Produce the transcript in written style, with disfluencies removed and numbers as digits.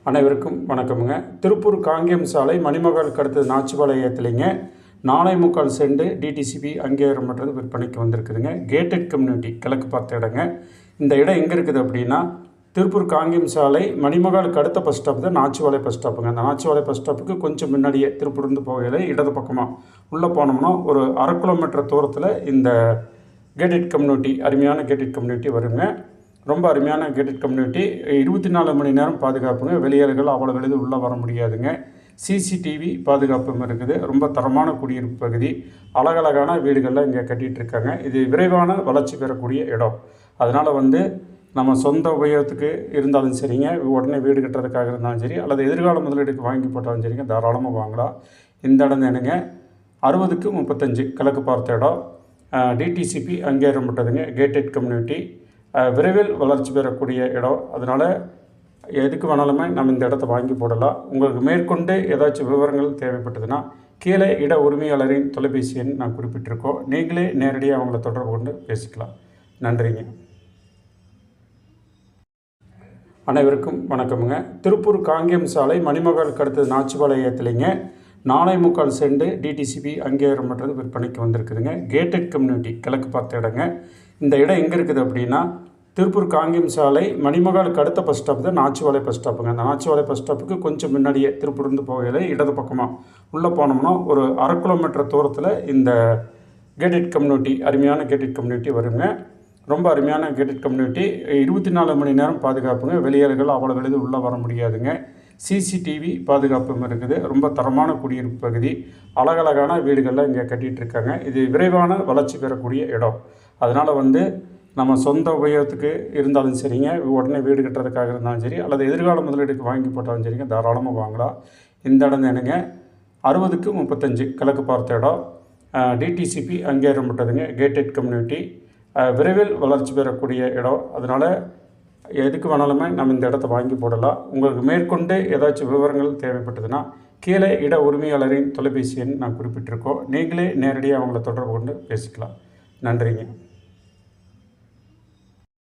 அனைவருக்கும் வணக்கமுங்க. திருப்பூர் காங்கேயம் சாலை மணிமகாலுக்கு அடுத்தது நாச்சிபாளையத்துலேங்க 4.25 சென்ட் டிடிசிபி அங்கீகாரம் பண்ணுறது விற்பனைக்கு வந்திருக்குதுங்க. கேட்டட் கம்யூனிட்டி கிழக்கு பார்த்த இடங்க. இந்த இடம் எங்கே இருக்குது அப்படின்னா திருப்பூர் காங்கேயம் சாலை மணிமகாலுக்கு அடுத்த பஸ் ஸ்டாப் தான் நாச்சிபாளையம் பஸ் ஸ்டாப்புங்க. அந்த நாச்சிபாளையம் பஸ் ஸ்டாப்புக்கு கொஞ்சம் முன்னாடியே திருப்பூர்லேருந்து போகையில் இடது பக்கமாக உள்ளே போனோம்னா ஒரு 1/2 கிலோமீட்டர் தூரத்தில் இந்த கேட்டட் கம்யூனிட்டி, அருமையான கேட்டட் கம்யூனிட்டி வருங்க. ரொம்ப அருமையான கேட்டட் கம்யூனிட்டி. 24 மணி நேரம் பாதுகாப்புங்க. வெளியாளர்கள் அவ்வளோ எளிது உள்ளே வர முடியாதுங்க. சிசிடிவி பாதுகாப்பும் இருக்குது. ரொம்ப தரமான குடியிருப்பு பகுதி. அழகழகான வீடுகள்லாம் இங்கே கட்டிகிட்ருக்காங்க. இது விரைவான வளர்ச்சி பெறக்கூடிய இடம். அதனால் நம்ம சொந்த உபயோகத்துக்கு இருந்தாலும் சரிங்க, உடனே வீடு கட்டுறதுக்காக இருந்தாலும் சரி, அல்லது எதிர்கால முதலீடுக்கு வாங்கி போட்டாலும் சரிங்க, தாராளமாக வாங்கலாம். இந்த இடம் தானுங்க 60க்கு 35 கிழக்கு பார்த்த இடம். டிடிசிபி அங்கீகாரம் பட்டதுங்க. கேட்டட் கம்யூனிட்டி, விரைவில் வளர்ச்சி பெறக்கூடிய இடம். அதனால் எதுக்கு வேணாலுமே நம்ம இந்த இடத்த வாங்கி போடலாம். உங்களுக்கு மேற்கொண்டு ஏதாச்சும் விவரங்கள் தேவைப்பட்டதுன்னா கீழே இட உரிமையாளரின் தொலைபேசி எண் நான் குறிப்பிட்டிருக்கோம். நீங்களே நேரடியாக அவங்கள தொடர்பு கொண்டு பேசிக்கலாம். நன்றிங்க. அனைவருக்கும் வணக்கமுங்க. திருப்பூர் காங்கேயம் சாலை மணிமகாலுக்கு அடுத்தது நாச்சிபாளையத்துலேங்க 4.25 சென்ட் டிடிசிபி அங்கீகாரம் பண்ணுறது விற்பனைக்கு வந்திருக்குதுங்க. கேட்டட் கம்யூனிட்டி கிழக்கு பார்த்த இடங்க. இந்த இடம் எங்கே இருக்குது அப்படின்னா திருப்பூர் காங்கேயம் சாலை மணிமகாலுக்கு அடுத்த பஸ் ஸ்டாப் தான் நாச்சிபாளையம் பஸ் ஸ்டாப்புங்க. அந்த நாச்சிபாளையம் பஸ் ஸ்டாப்புக்கு கொஞ்சம் முன்னாடியே திருப்பூர்லேருந்து போகையில் இடது பக்கமாக உள்ளே போனோம்னா ஒரு 1/2 கிலோமீட்டர் தூரத்தில் இந்த கேட்டட் கம்யூனிட்டி, அருமையான கேட்டட் கம்யூனிட்டி வருங்க. ரொம்ப அருமையான கேட்டட் கம்யூனிட்டி. 24 மணி நேரம் பாதுகாப்புங்க. வெளியாளர்கள் அவ்வளோ எளிது உள்ளே வர முடியாதுங்க. சிசிடிவி பாதுகாப்பும் இருக்குது. ரொம்ப தரமான குடியிருப்பு பகுதி. அழகழகான வீடுகள்லாம் இங்கே கட்டிகிட்ருக்காங்க. இது விரைவான வளர்ச்சி பெறக்கூடிய இடம். அதனால் நம்ம சொந்த உபயோகத்துக்கு இருந்தாலும் சரிங்க, உடனே வீடு கட்டுறதுக்காக இருந்தாலும் சரி, அல்லது எதிர்கால முதலீடுக்கு வாங்கி போட்டாலும் சரிங்க, தாராளமாக வாங்கலாம். இந்த இடம் தானுங்க 60க்கு 35 கிழக்கு பார்த்த இடம். டிடிசிபி அங்கீகாரம் பட்டதுங்க. கேட்டட் கம்யூனிட்டி, விரைவில் வளர்ச்சி பெறக்கூடிய இடம். அதனால் எதுக்கு வேணாலுமே நம்ம இந்த இடத்த வாங்கி போடலாம். உங்களுக்கு மேற்கொண்டு ஏதாச்சும் விவரங்கள் தேவைப்பட்டதுன்னா கீழே இட உரிமையாளரின் தொலைபேசி எண் நான் குறிப்பிட்டிருக்கோம். நீங்களே நேரடியாக அவங்கள தொடர்பு கொண்டு பேசிக்கலாம். நன்றிங்க.